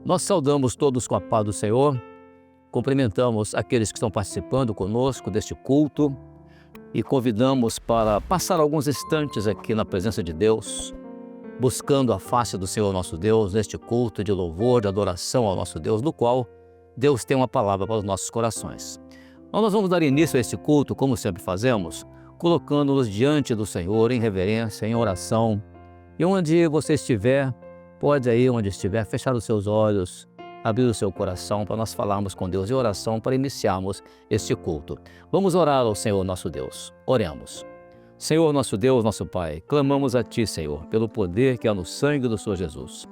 Nós saudamos todos com a paz do Senhor, cumprimentamos aqueles que estão participando conosco deste culto e convidamos para passar alguns instantes aqui na presença de Deus, buscando a face do Senhor nosso Deus, neste culto de louvor, de adoração ao nosso Deus, no qual Deus tem uma palavra para os nossos corações. Então, nós vamos dar início a este culto, como sempre fazemos, colocando-nos diante do Senhor em reverência, em oração. E onde você estiver, pode aí, onde estiver, fechar os seus olhos, abrir o seu coração para nós falarmos com Deus em oração para iniciarmos este culto. Vamos orar ao Senhor nosso Deus. Oremos. Senhor nosso Deus, nosso Pai, clamamos a Ti, Senhor, pelo poder que há no sangue do Senhor Jesus.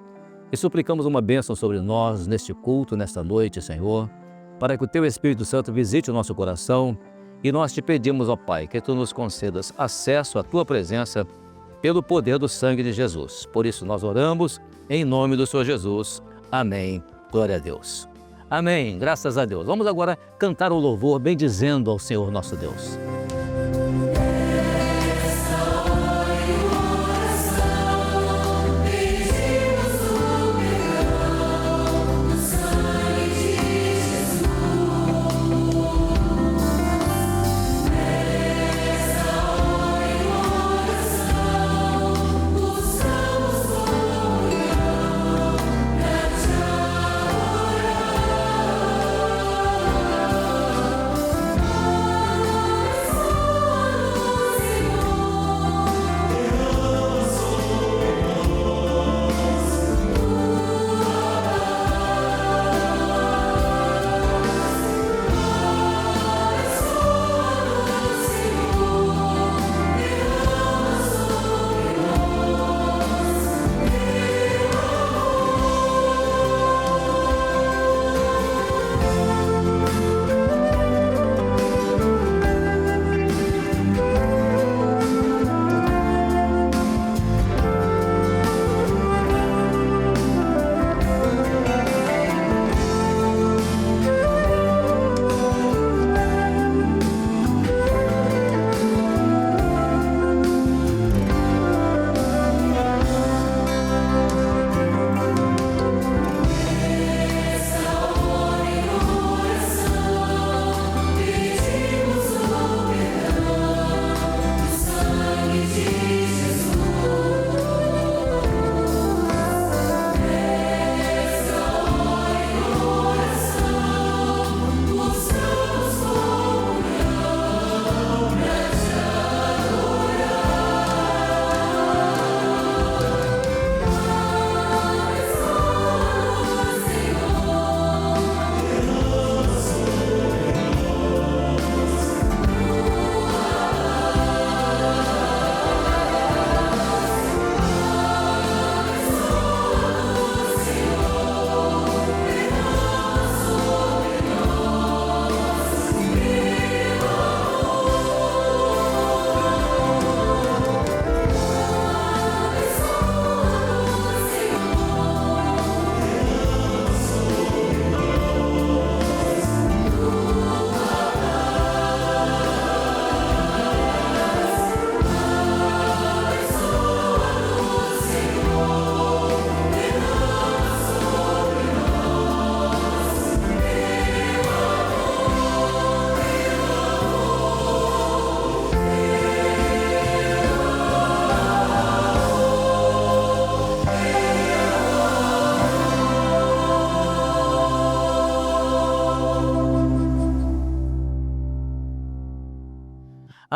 E suplicamos uma bênção sobre nós neste culto, nesta noite, Senhor, para que o Teu Espírito Santo visite o nosso coração. E nós te pedimos, ó Pai, que Tu nos concedas acesso à Tua presença pelo poder do sangue de Jesus. Por isso nós oramos em nome do Senhor Jesus. Amém. Glória a Deus. Amém. Graças a Deus. Vamos agora cantar um louvor bendizendo ao Senhor nosso Deus.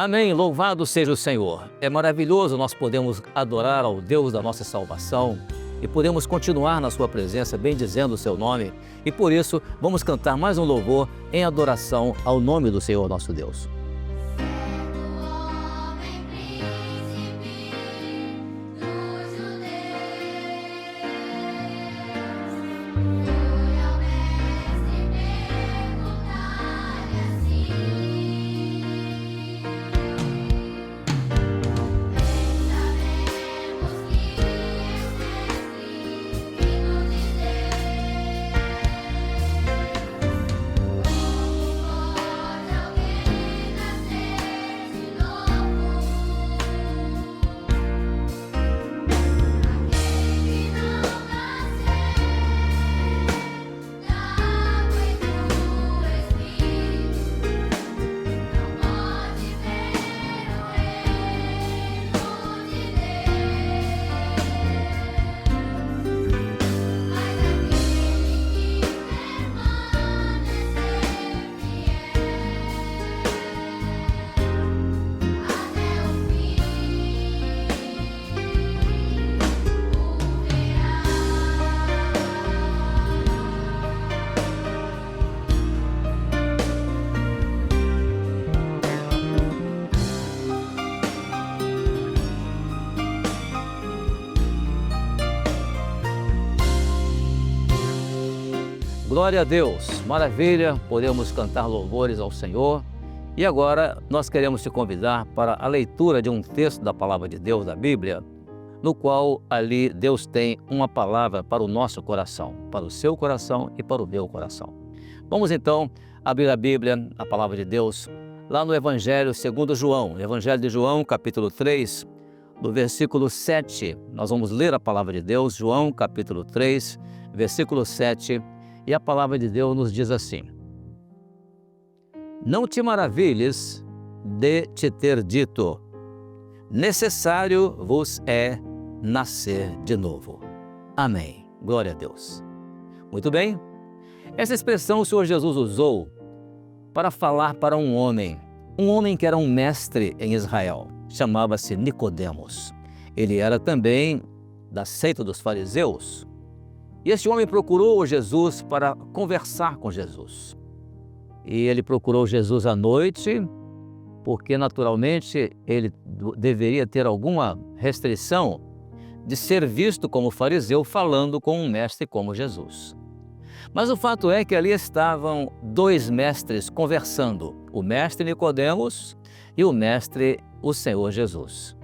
Amém, louvado seja o Senhor. É maravilhoso nós podemos adorar ao Deus da nossa salvação e podemos continuar na sua presença bendizendo o seu nome. E por isso vamos cantar mais um louvor em adoração ao nome do Senhor nosso Deus. Glória a Deus, maravilha, podemos cantar louvores ao Senhor. E agora nós queremos te convidar para a leitura de um texto da Palavra de Deus, da Bíblia, no qual ali Deus tem uma palavra para o nosso coração, para o seu coração e para o meu coração. Vamos então abrir a Bíblia, a Palavra de Deus, lá no Evangelho segundo João, Evangelho de João, capítulo 3, do versículo 7. Nós vamos ler a Palavra de Deus, João, capítulo 3, versículo 7, e a Palavra de Deus nos diz assim: Não te maravilhes de te ter dito, necessário vos é nascer de novo. Amém. Glória a Deus. Muito bem. Essa expressão o Senhor Jesus usou para falar para um homem que era um mestre em Israel. Chamava-se Nicodemos. Ele era também da seita dos fariseus. E esse homem procurou Jesus para conversar com Jesus. E ele procurou Jesus à noite, porque naturalmente ele deveria ter alguma restrição de ser visto como fariseu falando com um mestre como Jesus. Mas o fato é que ali estavam dois mestres conversando, o mestre Nicodemos e o Senhor Jesus.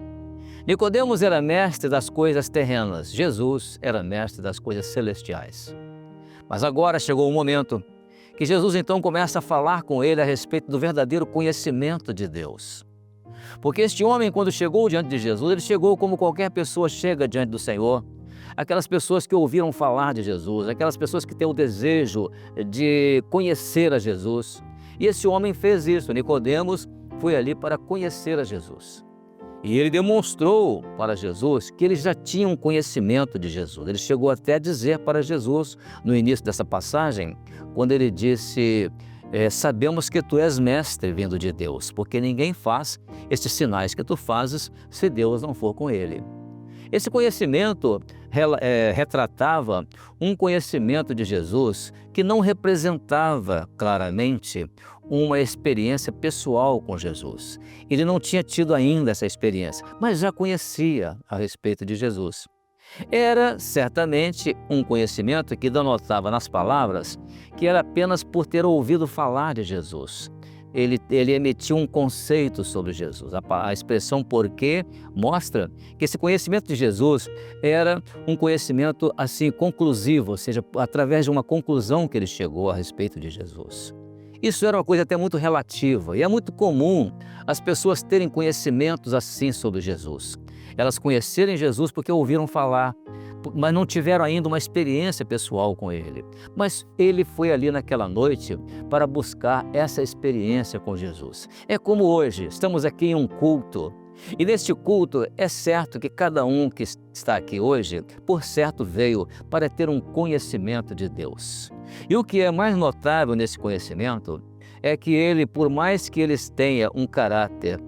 Nicodemos era mestre das coisas terrenas, Jesus era mestre das coisas celestiais. Mas agora chegou o momento que Jesus então começa a falar com ele a respeito do verdadeiro conhecimento de Deus. Porque este homem, quando chegou diante de Jesus, ele chegou como qualquer pessoa chega diante do Senhor. Aquelas pessoas que ouviram falar de Jesus, aquelas pessoas que têm o desejo de conhecer a Jesus. E esse homem fez isso, Nicodemos foi ali para conhecer a Jesus. E ele demonstrou para Jesus que ele já tinha um conhecimento de Jesus. Ele chegou até a dizer para Jesus, no início dessa passagem, quando ele disse: sabemos que tu és mestre vindo de Deus, porque ninguém faz estes sinais que tu fazes se Deus não for com ele. Esse conhecimento retratava um conhecimento de Jesus que não representava claramente uma experiência pessoal com Jesus. Ele não tinha tido ainda essa experiência, mas já conhecia a respeito de Jesus. Era certamente um conhecimento que denotava nas palavras que era apenas por ter ouvido falar de Jesus. Ele emitiu um conceito sobre Jesus. A expressão porquê mostra que esse conhecimento de Jesus era um conhecimento assim conclusivo, ou seja, através de uma conclusão que ele chegou a respeito de Jesus. Isso era uma coisa até muito relativa e é muito comum as pessoas terem conhecimentos assim sobre Jesus. Elas conhecerem Jesus porque ouviram falar, mas não tiveram ainda uma experiência pessoal com ele. Mas ele foi ali naquela noite para buscar essa experiência com Jesus. É como hoje, estamos aqui em um culto. E neste culto é certo que cada um que está aqui hoje, por certo, veio para ter um conhecimento de Deus. E o que é mais notável nesse conhecimento é que ele, por mais que eles tenham um caráter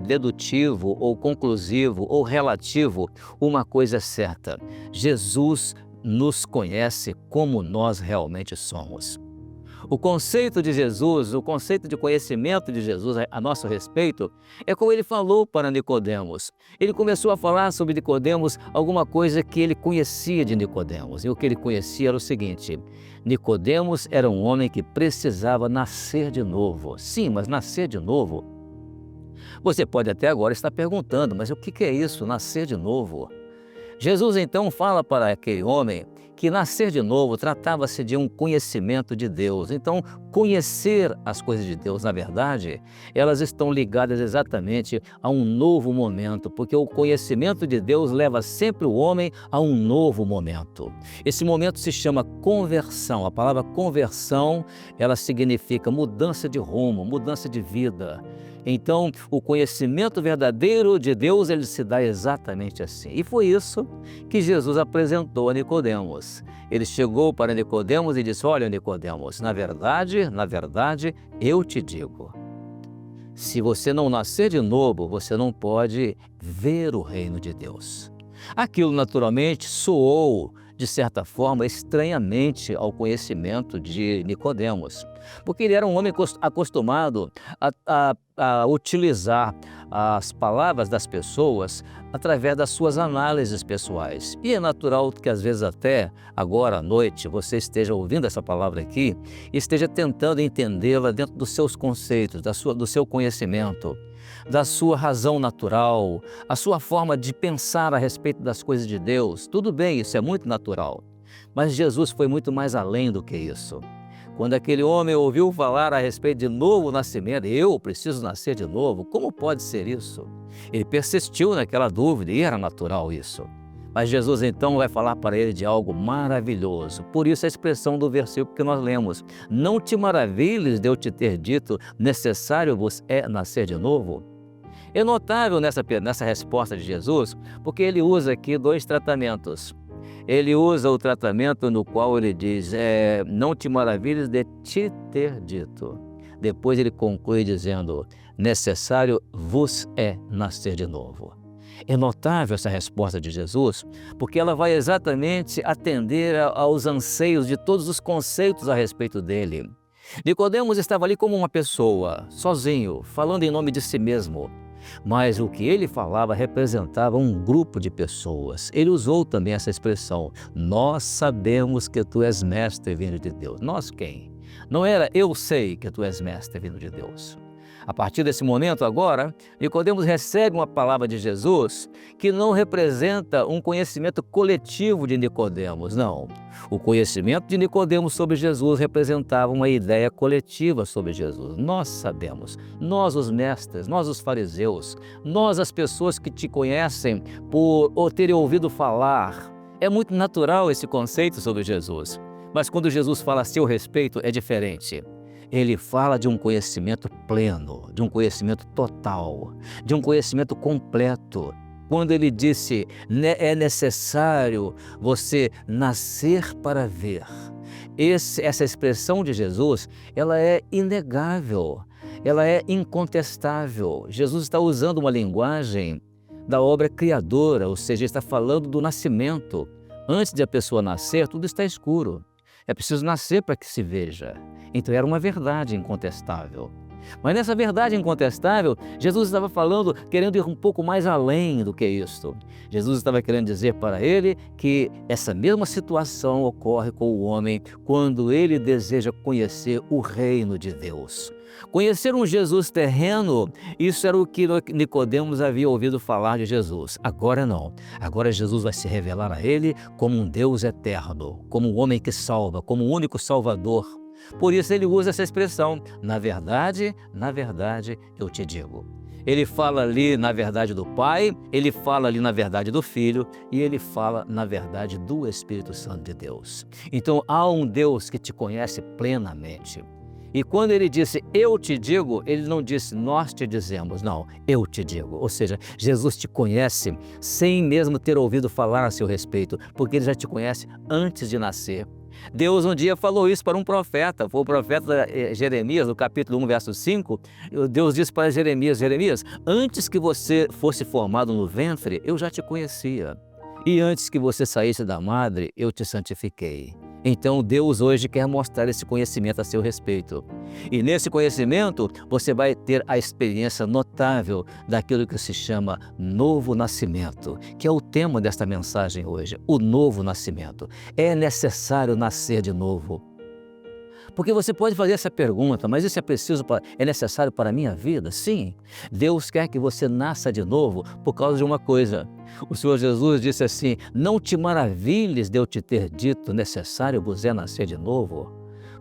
dedutivo ou conclusivo ou relativo, uma coisa é certa: Jesus nos conhece como nós realmente somos. O conceito de Jesus, o conceito de conhecimento de Jesus a nosso respeito, é como ele falou para Nicodemos. Ele começou a falar sobre Nicodemos alguma coisa que ele conhecia de Nicodemos. E o que ele conhecia era o seguinte: Nicodemos era um homem que precisava nascer de novo. Sim, mas nascer de novo? Você pode até agora estar perguntando, mas o que é isso, nascer de novo? Jesus então fala para aquele homem que nascer de novo tratava-se de um conhecimento de Deus. Então, conhecer as coisas de Deus, na verdade, elas estão ligadas exatamente a um novo momento, porque o conhecimento de Deus leva sempre o homem a um novo momento. Esse momento se chama conversão. A palavra conversão, ela significa mudança de rumo, mudança de vida. Então, o conhecimento verdadeiro de Deus, ele se dá exatamente assim. E foi isso que Jesus apresentou a Nicodemos. Ele chegou para Nicodemos e disse: olha, Nicodemos, na verdade, eu te digo, se você não nascer de novo, você não pode ver o reino de Deus. Aquilo naturalmente soou de certa forma, estranhamente ao conhecimento de Nicodemos, porque ele era um homem acostumado a utilizar as palavras das pessoas através das suas análises pessoais. E é natural que às vezes até agora à noite você esteja ouvindo essa palavra aqui e esteja tentando entendê-la dentro dos seus conceitos, do seu conhecimento, da sua razão natural, a sua forma de pensar a respeito das coisas de Deus. Tudo bem, isso é muito natural. Mas Jesus foi muito mais além do que isso. Quando aquele homem ouviu falar a respeito de novo nascimento, eu preciso nascer de novo, como pode ser isso? Ele persistiu naquela dúvida e era natural isso. Mas Jesus então vai falar para ele de algo maravilhoso. Por isso a expressão do versículo que nós lemos: não te maravilhes de eu te ter dito, necessário vos é nascer de novo. É notável nessa resposta de Jesus, porque ele usa aqui dois tratamentos. Ele usa o tratamento no qual ele diz, não te maravilhes de te ter dito. Depois ele conclui dizendo, necessário vos é nascer de novo. É notável essa resposta de Jesus, porque ela vai exatamente atender aos anseios de todos os conceitos a respeito dele. Nicodemos estava ali como uma pessoa, sozinho, falando em nome de si mesmo. Mas o que ele falava representava um grupo de pessoas. Ele usou também essa expressão, nós sabemos que tu és mestre vindo de Deus. Nós quem? Não era eu sei que tu és mestre vindo de Deus. A partir desse momento agora, Nicodemos recebe uma palavra de Jesus que não representa um conhecimento coletivo de Nicodemos, não. O conhecimento de Nicodemos sobre Jesus representava uma ideia coletiva sobre Jesus. Nós sabemos, nós os mestres, nós os fariseus, nós as pessoas que te conhecem por terem ouvido falar. É muito natural esse conceito sobre Jesus, mas quando Jesus fala a seu respeito é diferente. Ele fala de um conhecimento pleno, de um conhecimento total, de um conhecimento completo. Quando ele disse, é necessário você nascer para ver. Essa expressão de Jesus, ela é inegável, ela é incontestável. Jesus está usando uma linguagem da obra criadora, ou seja, está falando do nascimento. Antes de a pessoa nascer, tudo está escuro. É preciso nascer para que se veja. Então era uma verdade incontestável. Mas nessa verdade incontestável, Jesus estava falando, querendo ir um pouco mais além do que isto. Jesus estava querendo dizer para ele que essa mesma situação ocorre com o homem quando ele deseja conhecer o reino de Deus. Conhecer um Jesus terreno, isso era o que Nicodemos havia ouvido falar de Jesus. Agora não. Agora Jesus vai se revelar a ele como um Deus eterno, como um homem que salva, como um único Salvador. Por isso ele usa essa expressão, na verdade, eu te digo. Ele fala ali na verdade do Pai, ele fala ali na verdade do Filho e ele fala na verdade do Espírito Santo de Deus. Então há um Deus que te conhece plenamente. E quando ele disse, eu te digo, ele não disse, nós te dizemos, não, eu te digo. Ou seja, Jesus te conhece sem mesmo ter ouvido falar a seu respeito, porque ele já te conhece antes de nascer. Deus um dia falou isso para um profeta, foi o profeta Jeremias, no capítulo 1, verso 5, Deus disse para Jeremias, Jeremias, antes que você fosse formado no ventre, eu já te conhecia. E antes que você saísse da madre, eu te santifiquei. Então Deus hoje quer mostrar esse conhecimento a seu respeito. E nesse conhecimento você vai ter a experiência notável daquilo que se chama novo nascimento, que é o tema desta mensagem hoje, o novo nascimento. É necessário nascer de novo. Porque você pode fazer essa pergunta, mas isso é necessário para a minha vida? Sim, Deus quer que você nasça de novo por causa de uma coisa. O Senhor Jesus disse assim, não te maravilhes de eu te ter dito, necessário vos é nascer de novo.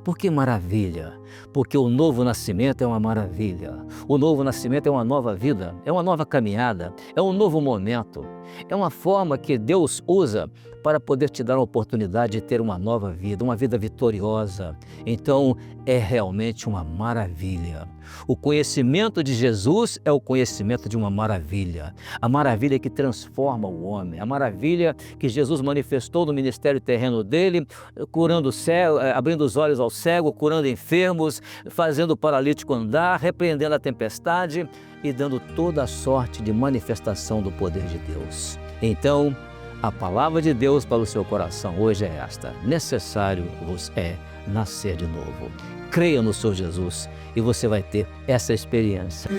Por que maravilha? Porque o novo nascimento é uma maravilha. O novo nascimento é uma nova vida, é uma nova caminhada, é um novo momento. É uma forma que Deus usa para poder te dar a oportunidade de ter uma nova vida, uma vida vitoriosa. Então, é realmente uma maravilha. O conhecimento de Jesus é o conhecimento de uma maravilha. A maravilha que transforma o homem, a maravilha que Jesus manifestou no ministério terreno dele, curando o cego, abrindo os olhos ao cego, curando enfermos, fazendo o paralítico andar, repreendendo a tempestade e dando toda a sorte de manifestação do poder de Deus. Então, A palavra de Deus para o seu coração hoje é esta: necessário vos é nascer de novo. Creia no Senhor Jesus e você vai ter essa experiência.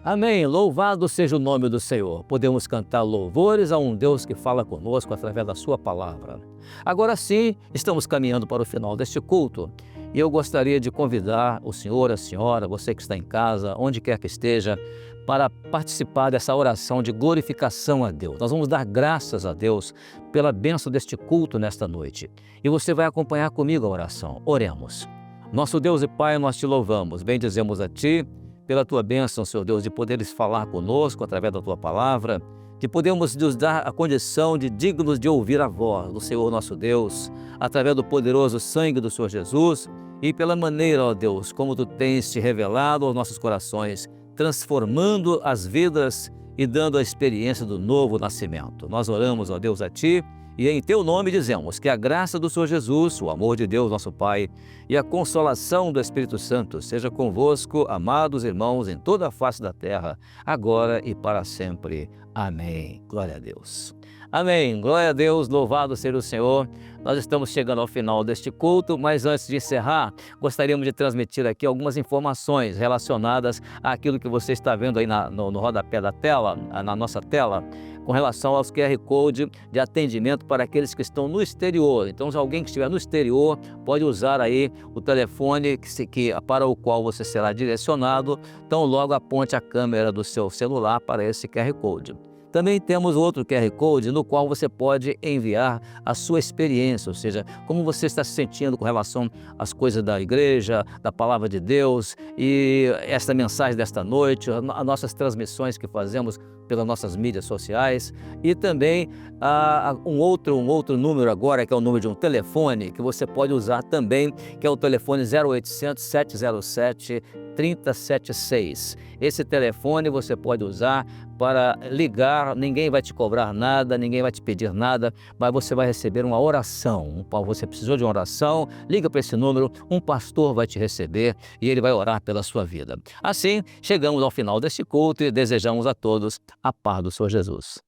Amém. Louvado seja o nome do Senhor. Podemos cantar louvores a um Deus que fala conosco através da sua palavra. Agora sim, estamos caminhando para o final deste culto. E eu gostaria de convidar o senhor, a senhora, você que está em casa, onde quer que esteja, para participar dessa oração de glorificação a Deus. Nós vamos dar graças a Deus pela bênção deste culto nesta noite. E você vai acompanhar comigo a oração. Oremos. Nosso Deus e Pai, nós te louvamos, bendizemos a Ti, pela Tua bênção, Senhor Deus, de poderes falar conosco através da Tua palavra, de podermos nos dar a condição de dignos de ouvir a voz do Senhor nosso Deus, através do poderoso sangue do Senhor Jesus e pela maneira, ó Deus, como Tu tens te revelado aos nossos corações, transformando as vidas e dando a experiência do novo nascimento. Nós oramos, ó Deus, a Ti, e em Teu nome dizemos que a graça do Senhor Jesus, o amor de Deus, nosso Pai, e a consolação do Espírito Santo seja convosco, amados irmãos, em toda a face da terra, agora e para sempre. Amém. Glória a Deus. Amém. Glória a Deus, louvado seja o Senhor. Nós estamos chegando ao final deste culto, mas antes de encerrar, gostaríamos de transmitir aqui algumas informações relacionadas àquilo que você está vendo aí no rodapé da tela, na nossa tela, com relação aos QR Code de atendimento para aqueles que estão no exterior. Então, se alguém que estiver no exterior, pode usar aí o telefone para o qual você será direcionado, então logo aponte a câmera do seu celular para esse QR Code. Também temos outro QR Code no qual você pode enviar a sua experiência, ou seja, como você está se sentindo com relação às coisas da igreja, da palavra de Deus e esta mensagem desta noite, as nossas transmissões que fazemos pelas nossas mídias sociais e também um outro número agora, que é o número de um telefone que você pode usar também, que é o telefone 0800 707 3076. Esse telefone você pode usar para ligar, ninguém vai te cobrar nada, ninguém vai te pedir nada, mas você vai receber uma oração. Você precisou de uma oração, liga para esse número, um pastor vai te receber e ele vai orar pela sua vida. Assim, chegamos ao final deste culto e desejamos a todos a paz do Senhor Jesus.